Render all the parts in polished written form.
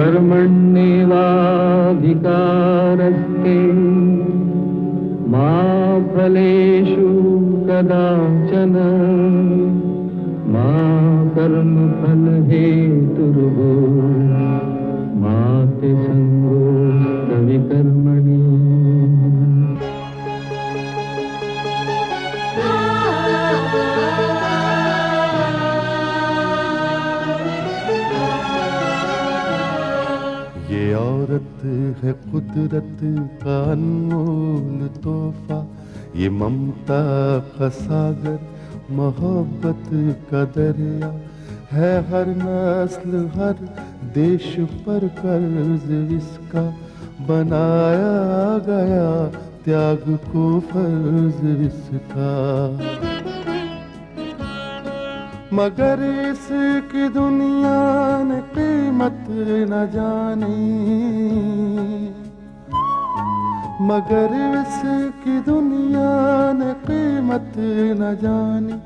कर्मण्येवाधिकारस्ते मा फलेषु कदाचन मा कर्मफलहेतुर्भो मा ते संगोऽस्त्वविकर्मणि। ये औरत है कुदरत का अनमोल तोहफा, ये ममता का सागर मोहब्बत का दरिया है, हर नस्ल हर देश पर कर्ज इसका बनाया गया, त्याग को फर्ज इसका। मगर इसकी दुनिया ने कीमत न जानी, मगर इसकी दुनिया ने कीमत न जानी।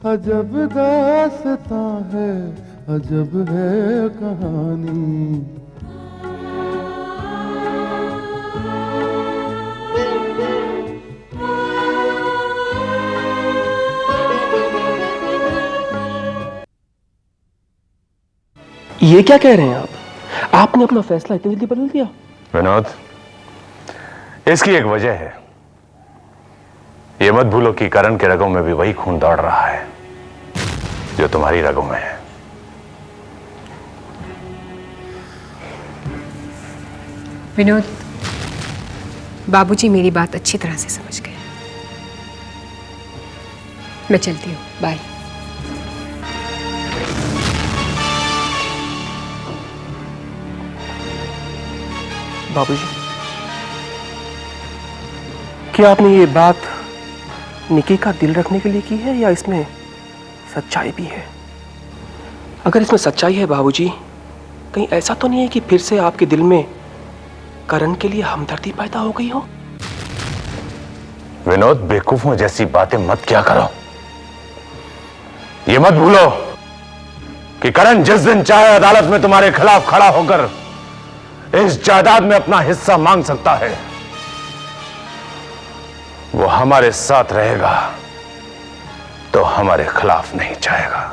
अजब दास्तां है, अजब है कहानी। ये क्या कह रहे हैं आप? आपने अपना फैसला इतनी जल्दी बदल दिया? विनोद, इसकी एक वजह है। ये मत भूलो कि करण के रगों में भी वही खून दौड़ रहा है जो तुम्हारी रगों में है। विनोद, बाबूजी मेरी बात अच्छी तरह से समझ गए। मैं चलती हूँ, बाय। बाबूजी, क्या आपने ये बात निकी का दिल रखने के लिए की है या इसमें सच्चाई भी है? अगर इसमें सच्चाई है बाबूजी, कहीं ऐसा तो नहीं है कि फिर से आपके दिल में करण के लिए हमदर्दी पैदा हो गई हो? विनोद, बेवकूफों जैसी बातें मत क्या करो। ये मत भूलो कि करण जिस दिन चाहे अदालत में तुम्हारे खिलाफ खड़ा होकर इस जायदाद में अपना हिस्सा मांग सकता है। वो हमारे साथ रहेगा तो हमारे खिलाफ नहीं जाएगा।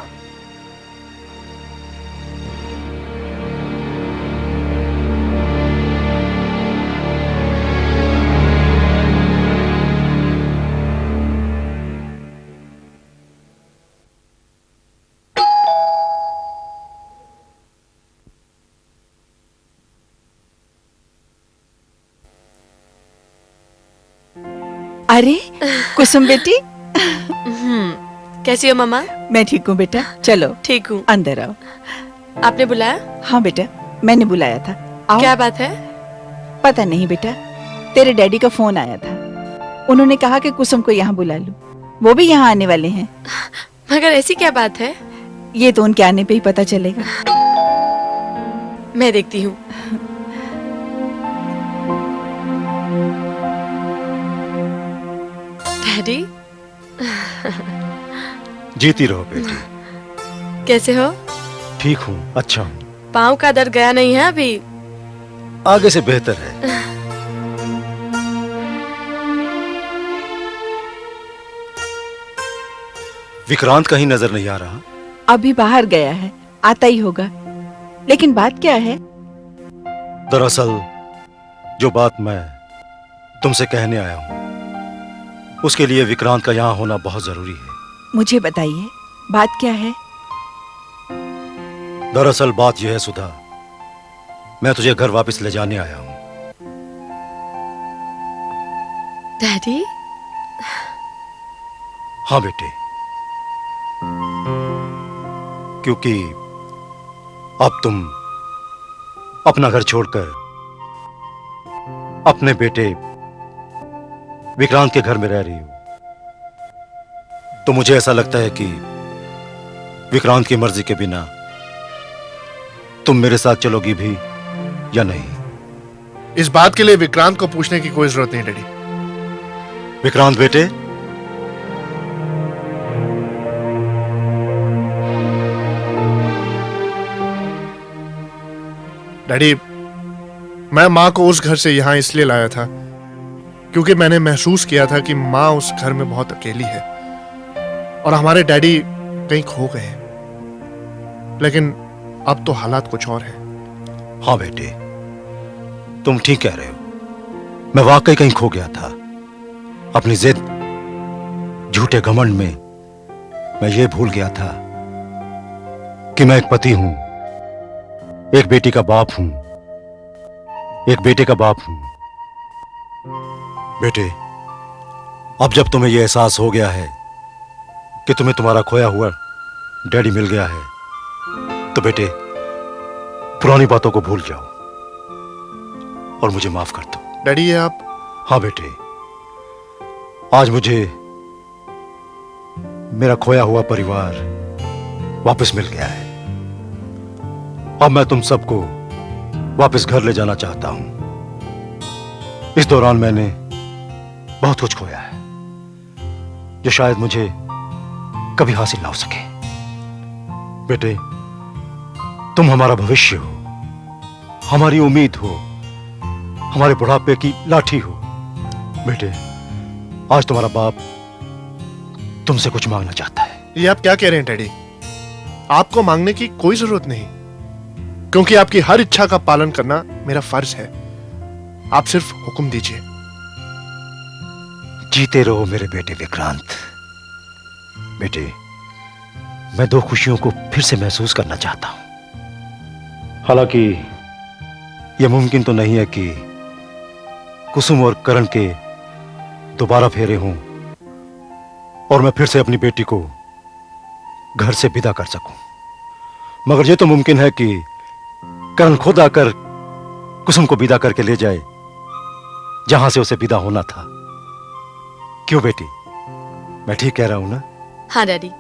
अरे कुसुम बेटी, कैसी हो मम्मा? मैं ठीक हूँ बेटा, चलो ठीक हूँ। अंदर आओ। आपने बुलाया? हाँ बेटा, मैंने बुलाया था। आओ। क्या बात है? पता नहीं बेटा, तेरे डैडी का फोन आया था। उन्होंने कहा कि कुसुम को यहाँ बुला लो, वो भी यहाँ आने वाले हैं। मगर ऐसी क्या बात है? ये तो उनके आने पे ही पता चलेगा। मैं देखती हूँ। डैडी, जीती रहो बेटी। कैसे हो? ठीक हूँ, अच्छा हूँ। पाँव का दर्द गया नहीं है अभी? आगे से बेहतर है। विक्रांत कहीं नजर नहीं आ रहा? अभी बाहर गया है, आता ही होगा। लेकिन बात क्या है? दरअसल जो बात मैं तुमसे कहने आया हूँ, उसके लिए विक्रांत का यहाँ होना बहुत जरूरी है। मुझे बताइए, बात क्या है? दरअसल बात यह है सुधा, मैं तुझे घर वापस ले जाने आया हूँ। डैडी? हाँ बेटे, क्योंकि अब तुम अपना घर छोड़कर अपने बेटे विक्रांत के घर में रह रही हो, तो मुझे ऐसा लगता है कि विक्रांत की मर्जी के बिना तुम मेरे साथ चलोगी भी या नहीं। इस बात के लिए विक्रांत को पूछने की कोई जरूरत नहीं डैडी। विक्रांत बेटे, डैडी, मैं माँ को उस घर से यहाँ इसलिए लाया था क्योंकि मैंने महसूस किया था कि माँ उस घर में बहुत अकेली है और हमारे डैडी कहीं खो गए हैं। लेकिन अब तो हालात कुछ और है। हाँ बेटे, तुम ठीक कह रहे हो। मैं वाकई कहीं खो गया था। अपनी जिद, झूठे घमंड में मैं ये भूल गया था कि मैं एक पति हूं, एक बेटी का बाप हूं, एक बेटे का बाप हूं। बेटे, अब जब तुम्हें यह एहसास हो गया है कि तुम्हें तुम्हारा खोया हुआ डैडी मिल गया है, तो बेटे पुरानी बातों को भूल जाओ और मुझे माफ कर दो। डैडी, ये आप? हाँ बेटे, आज मुझे मेरा खोया हुआ परिवार वापस मिल गया है। अब मैं तुम सबको वापस घर ले जाना चाहता हूं। इस दौरान मैंने बहुत कुछ खोया है जो शायद मुझे कभी हासिल ना हो सके। बेटे, तुम हमारा भविष्य हो, हमारी उम्मीद हो, हमारे बुढ़ापे की लाठी हो। बेटे, आज तुम्हारा बाप तुमसे कुछ मांगना चाहता है। ये आप क्या कह रहे हैं डैडी? आपको मांगने की कोई जरूरत नहीं, क्योंकि आपकी हर इच्छा का पालन करना मेरा फर्ज है। आप सिर्फ हुक्म दीजिए। जीते रहो मेरे बेटे विक्रांत। बेटे, मैं दो खुशियों को फिर से महसूस करना चाहता हूं। हालांकि यह मुमकिन तो नहीं है कि कुसुम और करण के दोबारा फेरे हों और मैं फिर से अपनी बेटी को घर से विदा कर सकूं, मगर यह तो मुमकिन है कि करण खुद आकर कुसुम को विदा करके ले जाए जहां से उसे विदा होना था। क्यों बेटी, मैं ठीक कह रहा हूं ना? हाँ डैडी,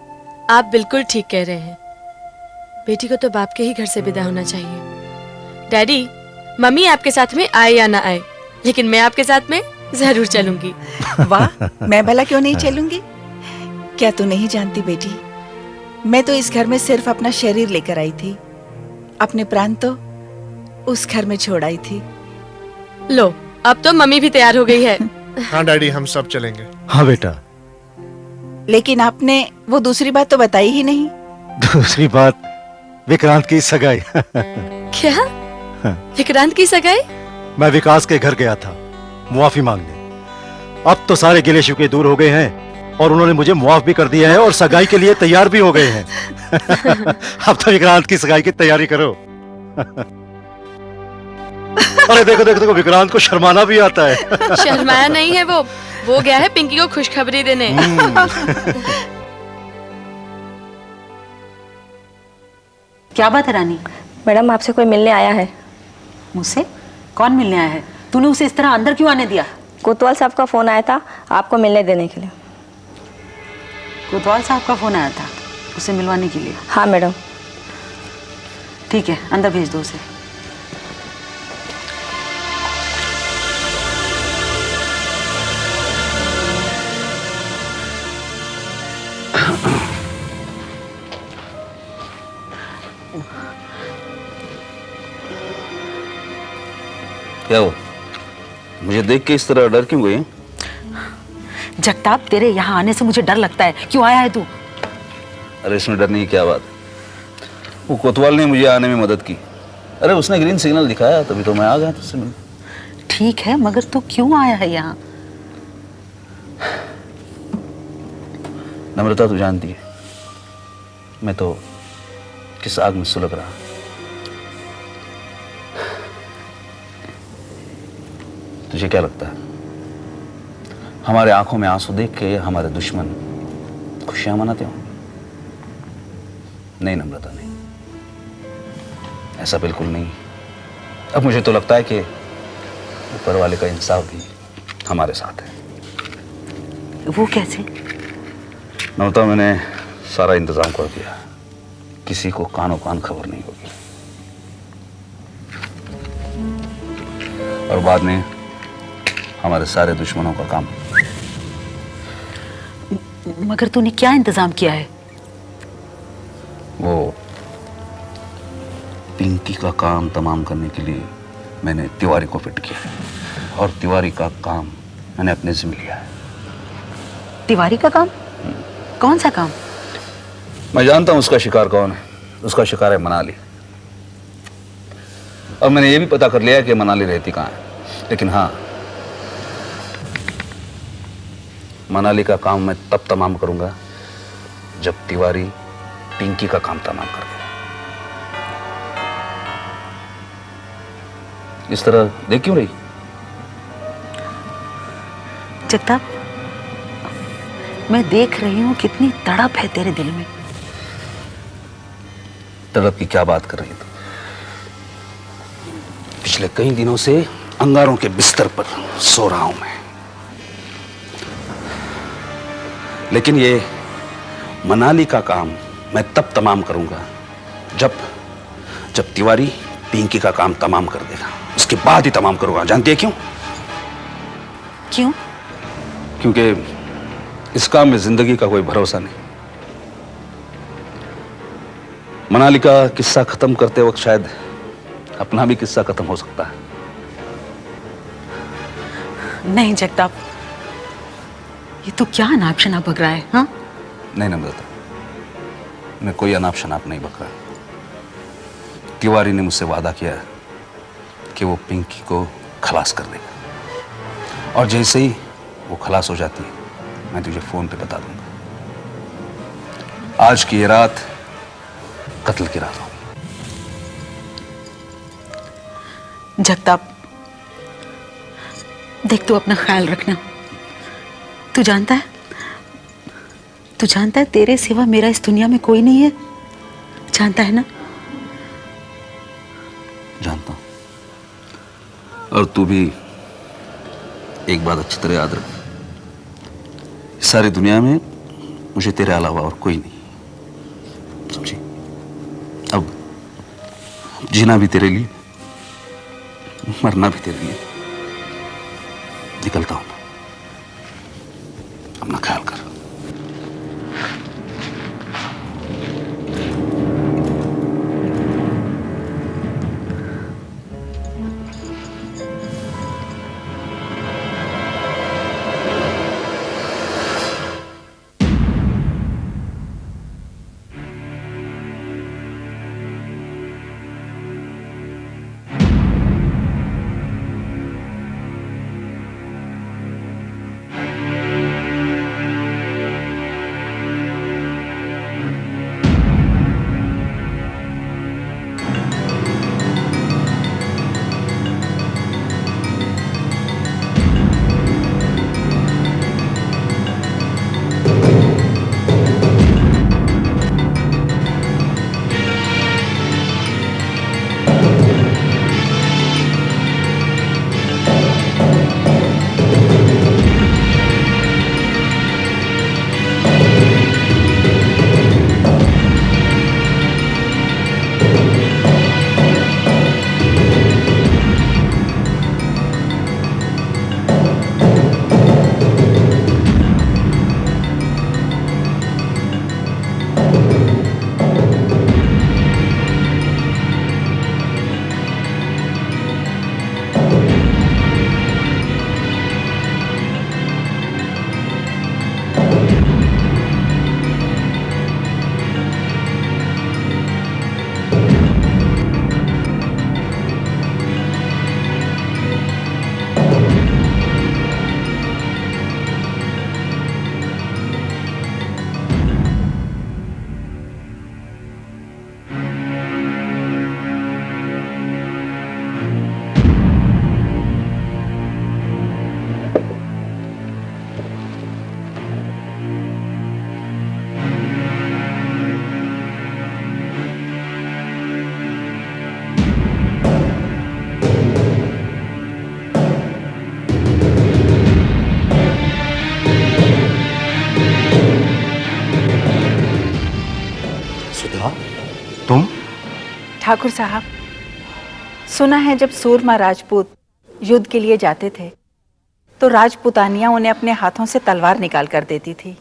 आप बिल्कुल ठीक कह रहे हैं। बेटी को तो बाप के ही घर से विदा होना चाहिए। डैडी, मम्मी आपके साथ में आए या ना आए, लेकिन मैं आपके साथ में जरूर चलूंगी। वाह, मैं भला क्यों नहीं चलूंगी? क्या तू नहीं जानती बेटी, मैं तो इस घर में सिर्फ अपना शरीर लेकर आई थी, अपने प्राण तो उस घर में छोड़ आई थी। लो, अब तो मम्मी भी तैयार हो गई है। हाँ डैडी, हम सब चलेंगे। हाँ बेटा। लेकिन आपने वो दूसरी बात तो बताई ही नहीं। दूसरी बात विक्रांत की सगाई। क्या? विक्रांत की सगाई? मैं विकास के घर गया था मुआफी मांगने। अब तो सारे गिले शिकवे दूर हो गए हैं और उन्होंने मुझे मुआफ भी कर दिया है और सगाई के लिए तैयार भी हो गए हैं। अब तो विक्रांत की सगाई की तैयारी करो। अरे देखो देखो देखो, विक्रांत को शर्माना भी आता है। शर्माया नहीं है वो गया है पिंकी को खुशखबरी देने। क्या बात है रानी? मैडम, आपसे कोई मिलने आया है। मुझसे? कौन मिलने आया है? तूने उसे इस तरह अंदर क्यों आने दिया? कोतवाल साहब का फोन आया था आपको मिलने देने के लिए। कोतवाल साहब का फोन आया था उसे मिलवाने के लिए? हाँ मैडम। ठीक है, अंदर भेज दो उसे। क्या हो, मुझे देख के इस तरह डर क्यों गई? जगताप, तेरे यहाँ आने से मुझे डर लगता है। क्यों आया है तू? अरे इसमें डरने की क्या बात? वो कोतवाल ने मुझे आने में मदद की। अरे उसने ग्रीन सिग्नल दिखाया तभी तो मैं आ गया तुझसे मिलने। ठीक है, मगर तू क्यों आया है यहाँ? नम्रता, तू जानती है मैं तो किस आग में सुलग रहा। तुझे क्या लगता है हमारे आंखों में आंसू देख के हमारे दुश्मन खुशियां मनाते हो? नहीं नम्रता, नहीं, ऐसा बिल्कुल नहीं। अब मुझे तो लगता है कि ऊपर वाले का इंसाफ भी हमारे साथ है। वो कैसे? नम्रता, मैंने सारा इंतजाम कर दिया, किसी को कानो कान खबर नहीं होगी। और बाद में हमारे सारे दुश्मनों का काम। मगर तूने क्या इंतजाम किया है? वो पिंकी उसका काम तमाम करने के लिए मैंने तिवारी को फिट किया है और तिवारी का काम मैंने अपने जिम्मे लिया है। तिवारी का काम? कौन सा काम? मैं जानता हूं उसका शिकार कौन है। उसका शिकार है मनाली। और मैंने ये भी पता कर लिया कि मनाली रहती कहाँ है। लेकिन हाँ, मनाली का काम मैं तब तमाम करूंगा जब तिवारी पिंकी का काम तमाम कर देगा। इस तरह देख क्यों रही? जगताप, मैं देख रही हूं कितनी तड़प है तेरे दिल में। तड़प की क्या बात कर रही तू? पिछले कई दिनों से अंगारों के बिस्तर पर सो रहा हूं मैं। लेकिन ये मनाली का काम मैं तब तमाम करूंगा जब तिवारी पिंकी का काम तमाम कर देगा। उसके बाद ही तमाम करूंगा। जानती है क्यों? क्यों? क्योंकि इस काम में जिंदगी का कोई भरोसा नहीं। मनाली का किस्सा खत्म करते वक्त शायद अपना भी किस्सा खत्म हो सकता है। नहीं जगताप, ये तो क्या अनाप शनाप बक रहा है? हाँ? नहीं नम्रता, मैं कोई अनाप शनाप नहीं बक रहा। तिवारी ने मुझसे वादा किया कि वो पिंकी को खलास कर देगा और जैसे ही वो खलास हो जाती है मैं तुझे फोन पे बता दूंगा। आज की ये रात कत्ल की रात होगी। जगताप देख, तू अपना ख्याल रखना। तू जानता है तेरे सिवा मेरा इस दुनिया में कोई नहीं है। जानता है ना? जानता हूं। और तू भी एक बात अच्छी तरह याद रख, इस सारी दुनिया में मुझे तेरे अलावा और कोई नहीं, समझी? अब जीना भी तेरे लिए, मरना भी तेरे लिए। निकलता हूं, अपना ख्याल कर। तुम? ठाकुर साहब, सुना है जब सूरमा राजपूत युद्ध के लिए जाते थे तो राजपूतानियां उन्हें अपने हाथों से तलवार निकाल कर देती थी,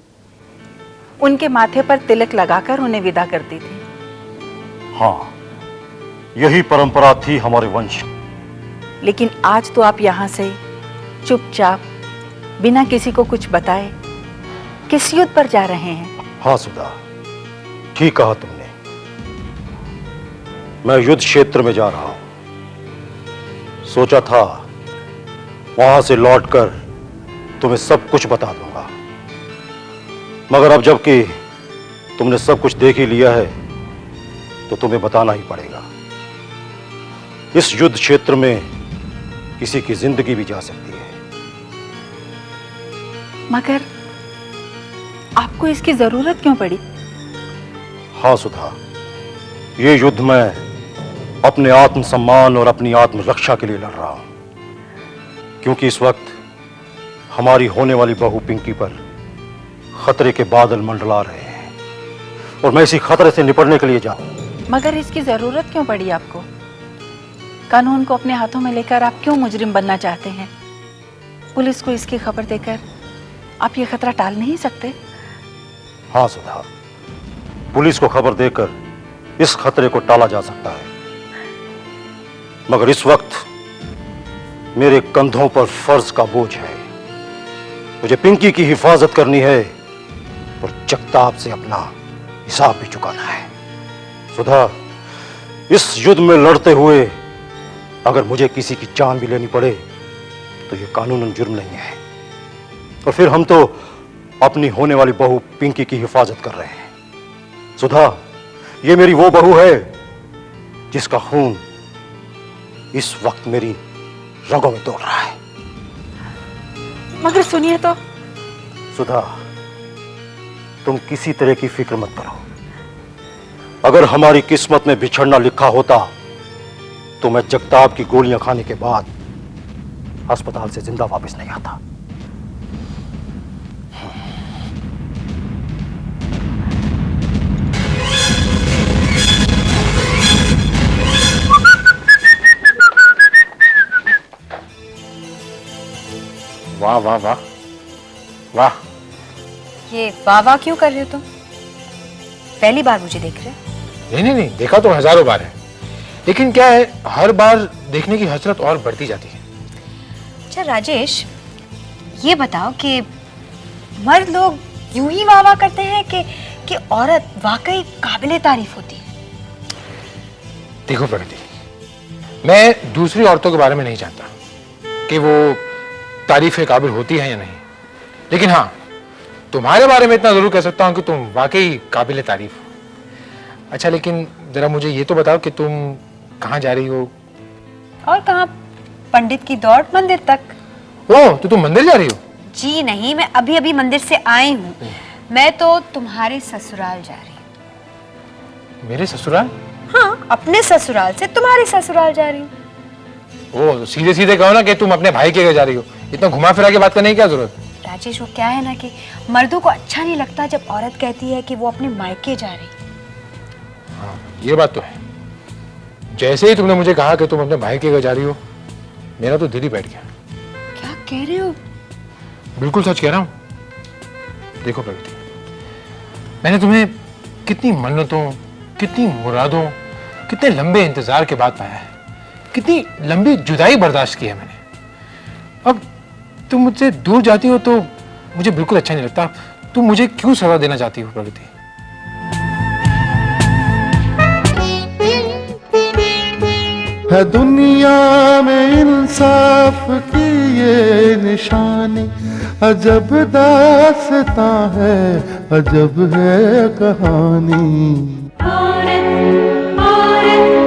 उनके माथे पर तिलक लगाकर उन्हें विदा करती थी। हाँ, यही परंपरा थी हमारे वंश। लेकिन आज तो आप यहाँ से चुपचाप बिना किसी को कुछ बताए किस युद्ध पर जा रहे हैं? हाँ सुधा, ठीक कहा तुमने। मैं युद्ध क्षेत्र में जा रहा हूं। सोचा था वहां से लौटकर तुम्हें सब कुछ बता दूंगा, मगर अब जबकि तुमने सब कुछ देख ही लिया है तो तुम्हें बताना ही पड़ेगा। इस युद्ध क्षेत्र में किसी की जिंदगी भी जा सकती है। मगर आपको इसकी जरूरत क्यों पड़ी? हाँ सुधा, ये युद्ध मैं अपने आत्मसम्मान और अपनी आत्मरक्षा के लिए लड़ रहा हूं, क्योंकि इस वक्त हमारी होने वाली बहू पिंकी पर खतरे के बादल मंडला रहे हैं और मैं इसी खतरे से निपटने के लिए जाऊं। मगर इसकी जरूरत क्यों पड़ी आपको? कानून को अपने हाथों में लेकर आप क्यों मुजरिम बनना चाहते हैं? पुलिस को इसकी खबर देकर आप ये खतरा टाल नहीं सकते? हाँ सुधा, पुलिस को खबर देकर इस खतरे को टाला जा सकता है, मगर इस वक्त मेरे कंधों पर फर्ज का बोझ है। मुझे पिंकी की हिफाजत करनी है और जगताप से अपना हिसाब भी चुकाना है। सुधा, इस युद्ध में लड़ते हुए अगर मुझे किसी की जान भी लेनी पड़े तो यह कानूनन जुर्म नहीं है, और फिर हम तो अपनी होने वाली बहू पिंकी की हिफाजत कर रहे हैं। सुधा, ये मेरी वो बहू है जिसका खून इस वक्त मेरी रगों में दौड़ रहा है। मगर सुनिए तो। सुधा, तुम किसी तरह की फिक्र मत करो। अगर हमारी किस्मत में बिछड़ना लिखा होता तो मैं जगताप की गोलियां खाने के बाद अस्पताल से जिंदा वापस नहीं आता। वाह वाह वाह वाह। ये वाह वाह क्यों कर रहे हो तुम? पहली बार मुझे देख रहे हो? नहीं नहीं नहीं, देखा तो हजारों बार है, लेकिन क्या है, हर बार देखने की हसरत और बढ़ती जाती है। अच्छा राजेश, ये बताओ कि मर्द लोग यूं ही वाह वाह करते हैं कि औरत वाकई काबिले तारीफ होती है? देखो प्रगति, मैं दूसरी औरतों के बारे में नहीं जानता कि वो तारीफ के काबिल होती है या नहीं, लेकिन हाँ, तुम्हारे बारे में इतना जरूर कह सकता हूँ कि तुम वाकई काबिले तारीफ हो। अच्छा, लेकिन जरा मुझे ये तो बताओ कि तुम कहाँ जा रही हो? और कहाँ, पंडित की दौड़ मंदिर तक। ओह, तो तुम मंदिर जा रही हो? जी नहीं, मैं अभी अभी मंदिर से आई हूँ। मैं तो तुम्हारे ससुराल जा रही हूँ। मेरे ससुराल? हाँ, अपने ससुराल से तुम्हारे ससुराल जा रही हूँ। ओह, तो सीधे सीधे कहो ना कि तुम अपने भाई के घर जा रही हो। इतना घुमा फिरा के बात करने की क्या जरूरत? राजेश, वो क्या है ना कि मर्दों को अच्छा नहीं लगता जब औरत कहती है कि वो अपने मायके जा रही। हाँ, ये बात तो है। जैसे ही तुमने मुझे कहा कि तुम अपने भाई के घर जा रही हो, मेरा तो दिल ही बैठ गया। क्या कह रहे हो? बिल्कुल सच कह रहा हूँ। देखो प्रगति, मैंने तुम्हें कितनी मन्नतों, कितनी मुरादों, कितने लंबे इंतजार के बाद पाया है, कितनी लंबी जुदाई बर्दाश्त की है मैंने। अब तुम मुझसे दूर जाती हो तो मुझे बिल्कुल अच्छा नहीं लगता। तुम मुझे क्यों सजा देना चाहती हो प्रगति? है दुनिया में इंसाफ की ये निशानी, अजब दास्तां है, अजब है कहानी। औरत, औरत